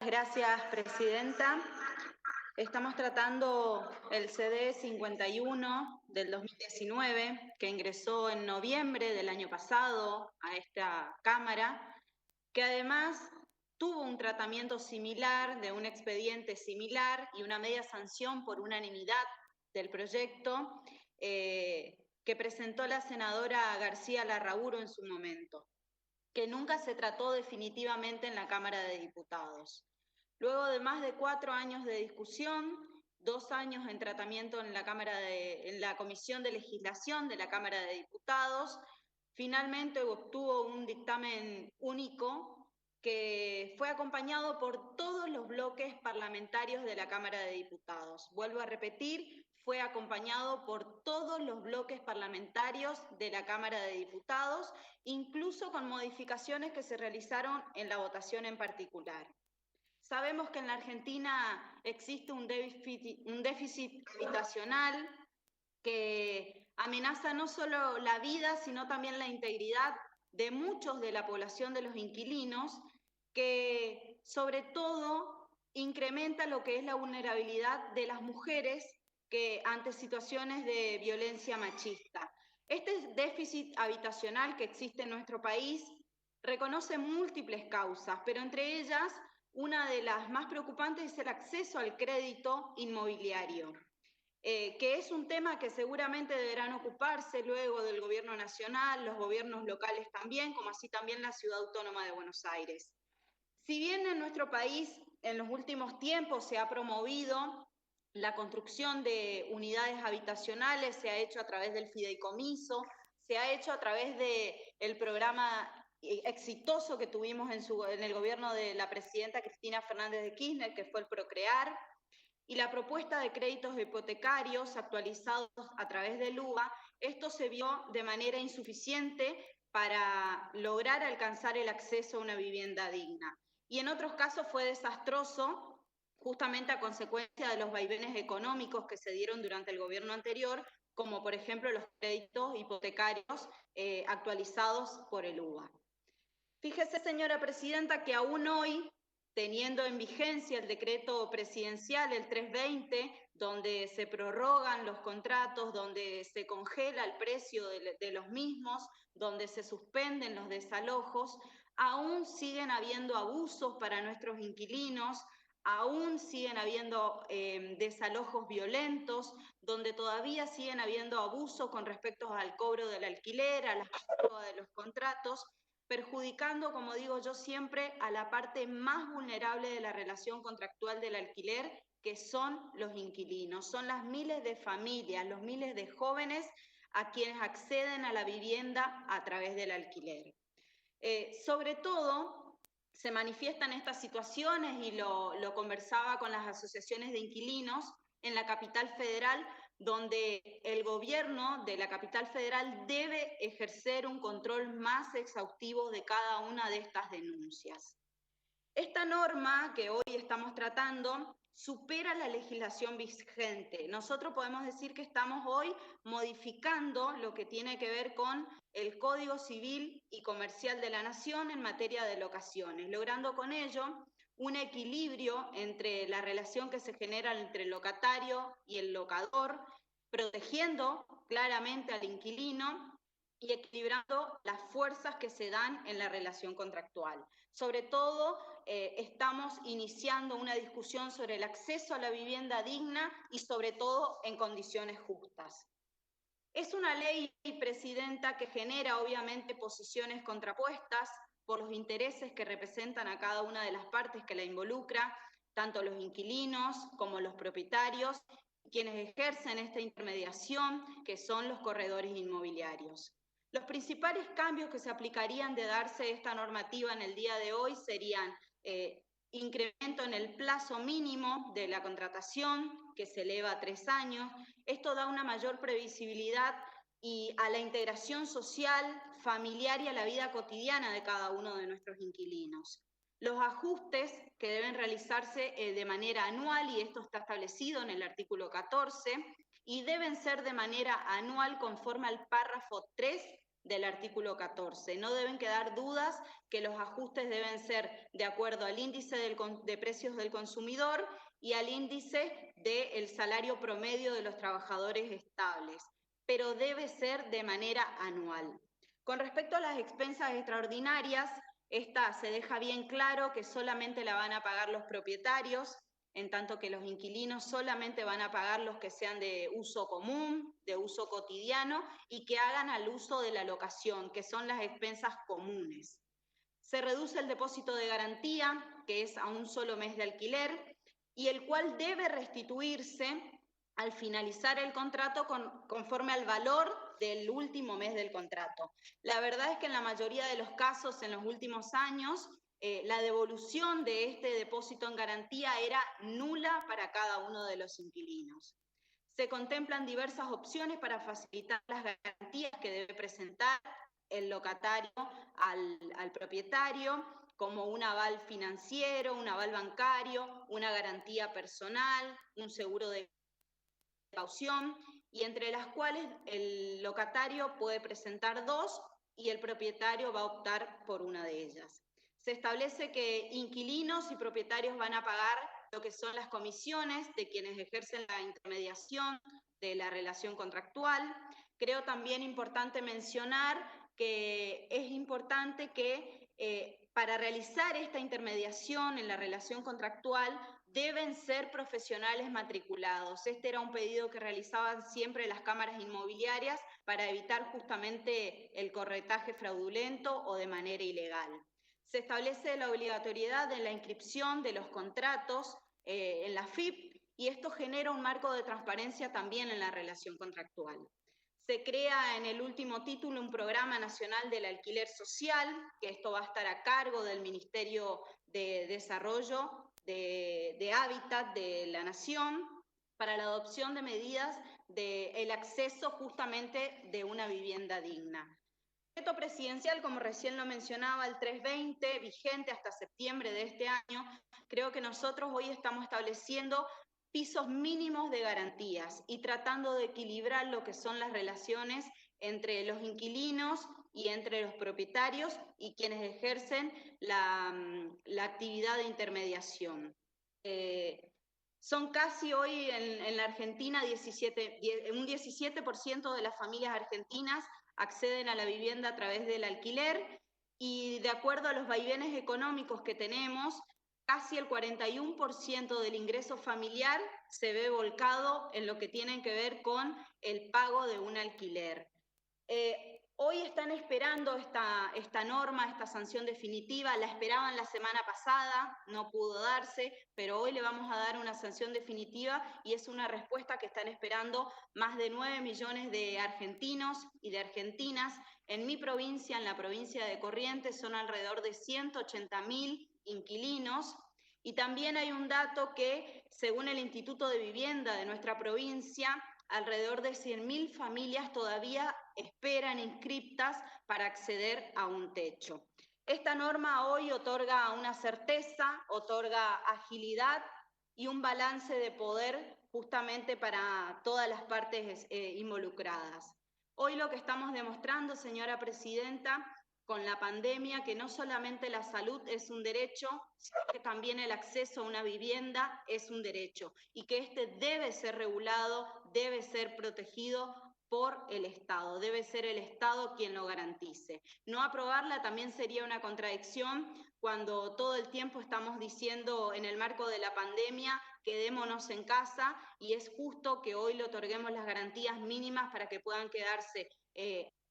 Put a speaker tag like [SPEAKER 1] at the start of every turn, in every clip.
[SPEAKER 1] Gracias, presidenta. Estamos tratando el CD 51 del 2019, que ingresó en noviembre del año pasado a esta Cámara, que además tuvo un tratamiento similar, de un expediente similar y una media sanción por unanimidad del proyecto que presentó la senadora García Larrauro en su momento, que nunca se trató definitivamente en la Cámara de Diputados. Luego de más de 4 años de discusión, 2 años en tratamiento en la Comisión de Legislación de la Cámara de Diputados, finalmente obtuvo un dictamen único que fue acompañado por todos los bloques parlamentarios de la Cámara de Diputados. Vuelvo a repetir, fue acompañado por todos los bloques parlamentarios de la Cámara de Diputados, incluso con modificaciones que se realizaron en la votación en particular. Sabemos que en la Argentina existe un déficit habitacional que amenaza no solo la vida, sino también la integridad de muchos de la población de los inquilinos, que sobre todo incrementa lo que es la vulnerabilidad de las mujeres que ante situaciones de violencia machista. Este déficit habitacional que existe en nuestro país reconoce múltiples causas, pero entre ellas una de las más preocupantes es el acceso al crédito inmobiliario, que es un tema que seguramente deberán ocuparse luego del gobierno nacional, los gobiernos locales también, como así también la Ciudad Autónoma de Buenos Aires. Si bien en nuestro país en los últimos tiempos se ha promovido la construcción de unidades habitacionales, se ha hecho a través del fideicomiso, se ha hecho a través del programa exitoso que tuvimos en el gobierno de la presidenta Cristina Fernández de Kirchner, que fue el Procrear, y la propuesta de créditos hipotecarios actualizados a través del UBA, esto se vio de manera insuficiente para lograr alcanzar el acceso a una vivienda digna. Y en otros casos fue desastroso, justamente a consecuencia de los vaivenes económicos que se dieron durante el gobierno anterior, como por ejemplo los créditos hipotecarios actualizados por el UBA. Fíjese, señora presidenta, que aún hoy, teniendo en vigencia el decreto presidencial, el 320, donde se prorrogan los contratos, donde se congela el precio de los mismos, donde se suspenden los desalojos, aún siguen habiendo abusos para nuestros inquilinos, aún siguen habiendo desalojos violentos, donde todavía siguen habiendo abusos con respecto al cobro del alquiler, a la prórroga de los contratos, perjudicando, como digo yo siempre, a la parte más vulnerable de la relación contractual del alquiler, que son los inquilinos, son las miles de familias, los miles de jóvenes a quienes acceden a la vivienda a través del alquiler. Sobre todo, se manifiestan estas situaciones, y lo conversaba con las asociaciones de inquilinos en la capital federal, donde el gobierno de la capital federal debe ejercer un control más exhaustivo de cada una de estas denuncias. Esta norma que hoy estamos tratando supera la legislación vigente. Nosotros podemos decir que estamos hoy modificando lo que tiene que ver con el Código Civil y Comercial de la Nación en materia de locaciones, logrando con ello un equilibrio entre la relación que se genera entre el locatario y el locador, protegiendo claramente al inquilino y equilibrando las fuerzas que se dan en la relación contractual. Sobre todo, estamos iniciando una discusión sobre el acceso a la vivienda digna y sobre todo en condiciones justas. Es una ley, presidenta, que genera obviamente posiciones contrapuestas por los intereses que representan a cada una de las partes que la involucra, tanto los inquilinos como los propietarios, quienes ejercen esta intermediación, que son los corredores inmobiliarios. Los principales cambios que se aplicarían de darse esta normativa en el día de hoy serían incremento en el plazo mínimo de la contratación, que se eleva a 3 años. Esto da una mayor previsibilidad y a la integración social, familiar y a la vida cotidiana de cada uno de nuestros inquilinos. Los ajustes que deben realizarse de manera anual, y esto está establecido en el artículo 14, y deben ser de manera anual conforme al párrafo 3 del artículo 14. No deben quedar dudas que los ajustes deben ser de acuerdo al índice de precios del consumidor y al índice del salario promedio de los trabajadores estables, pero debe ser de manera anual. Con respecto a las expensas extraordinarias, esta se deja bien claro que solamente la van a pagar los propietarios, en tanto que los inquilinos solamente van a pagar los que sean de uso común, de uso cotidiano y que hagan al uso de la locación, que son las expensas comunes. Se reduce el depósito de garantía, que es a un solo mes de alquiler, y el cual debe restituirse al finalizar el contrato conforme al valor del último mes del contrato. La verdad es que en la mayoría de los casos, en los últimos años, la devolución de este depósito en garantía era nula para cada uno de los inquilinos. Se contemplan diversas opciones para facilitar las garantías que debe presentar el locatario al propietario, como un aval financiero, un aval bancario, una garantía personal, un seguro de caución, y entre las cuales el locatario puede presentar dos y el propietario va a optar por una de ellas. Se establece que inquilinos y propietarios van a pagar lo que son las comisiones de quienes ejercen la intermediación de la relación contractual. Creo también importante mencionar que es importante que para realizar esta intermediación en la relación contractual deben ser profesionales matriculados. Este era un pedido que realizaban siempre las cámaras inmobiliarias para evitar justamente el corretaje fraudulento o de manera ilegal. Se establece la obligatoriedad de la inscripción de los contratos en la FIP y esto genera un marco de transparencia también en la relación contractual. Se crea en el último título un programa nacional del alquiler social, que esto va a estar a cargo del Ministerio de Desarrollo de Hábitat de la Nación, para la adopción de medidas del acceso justamente de una vivienda digna. El decreto presidencial, como recién lo mencionaba, el 320, vigente hasta septiembre de este año, creo que nosotros hoy estamos estableciendo pisos mínimos de garantías y tratando de equilibrar lo que son las relaciones entre los inquilinos y entre los propietarios y quienes ejercen la actividad de intermediación. Son casi hoy en la Argentina un 17% de las familias argentinas acceden a la vivienda a través del alquiler y de acuerdo a los vaivenes económicos que tenemos, casi el 41% del ingreso familiar se ve volcado en lo que tiene que ver con el pago de un alquiler. Hoy están esperando esta norma, esta sanción definitiva, la esperaban la semana pasada, no pudo darse, pero hoy le vamos a dar una sanción definitiva y es una respuesta que están esperando más de 9 millones de argentinos y de argentinas. En mi provincia, en la provincia de Corrientes, son alrededor de 180.000 inquilinos. Y también hay un dato que, según el Instituto de Vivienda de nuestra provincia, alrededor de 100.000 familias todavía esperan inscriptas para acceder a un techo. Esta norma hoy otorga una certeza, otorga agilidad y un balance de poder justamente para todas las partes involucradas. Hoy lo que estamos demostrando, señora presidenta, con la pandemia, que no solamente la salud es un derecho, sino que también el acceso a una vivienda es un derecho y que este debe ser regulado, debe ser protegido por el Estado, debe ser el Estado quien lo garantice. No aprobarla también sería una contradicción cuando todo el tiempo estamos diciendo en el marco de la pandemia quedémonos en casa y es justo que hoy le otorguemos las garantías mínimas para que puedan quedarse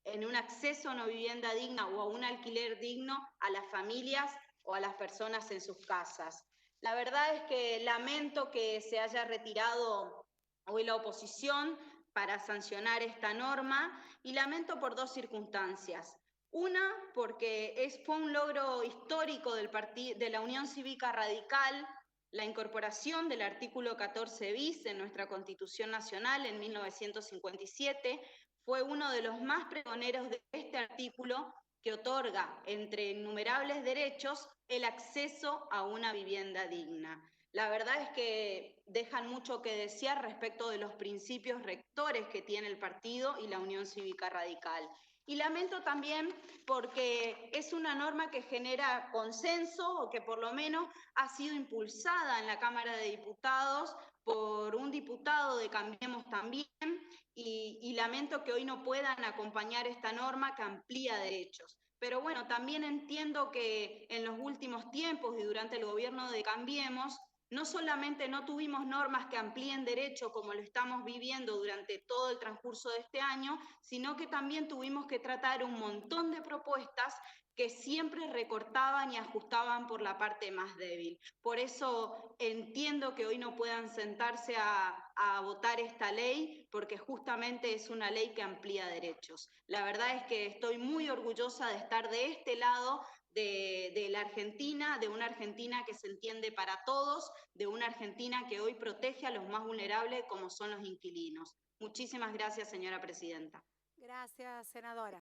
[SPEAKER 1] en un acceso a una vivienda digna o a un alquiler digno a las familias o a las personas en sus casas. La verdad es que lamento que se haya retirado hoy la oposición para sancionar esta norma y lamento por dos circunstancias. Una, porque fue un logro histórico de la Unión Cívica Radical la incorporación del artículo 14 bis en nuestra Constitución Nacional en 1957, fue uno de los más pregoneros de este artículo que otorga, entre innumerables derechos, el acceso a una vivienda digna. La verdad es que dejan mucho que desear respecto de los principios rectores que tiene el partido y la Unión Cívica Radical. Y lamento también porque es una norma que genera consenso o que por lo menos ha sido impulsada en la Cámara de Diputados por un diputado de Cambiemos también y lamento que hoy no puedan acompañar esta norma que amplía derechos. Pero bueno, también entiendo que en los últimos tiempos y durante el gobierno de Cambiemos, no solamente no tuvimos normas que amplíen derechos como lo estamos viviendo durante todo el transcurso de este año, sino que también tuvimos que tratar un montón de propuestas que siempre recortaban y ajustaban por la parte más débil. Por eso entiendo que hoy no puedan sentarse a votar esta ley, porque justamente es una ley que amplía derechos. La verdad es que estoy muy orgullosa de estar de este lado de la Argentina, de una Argentina que se entiende para todos, de una Argentina que hoy protege a los más vulnerables como son los inquilinos. Muchísimas gracias, señora presidenta.
[SPEAKER 2] Gracias, senadora.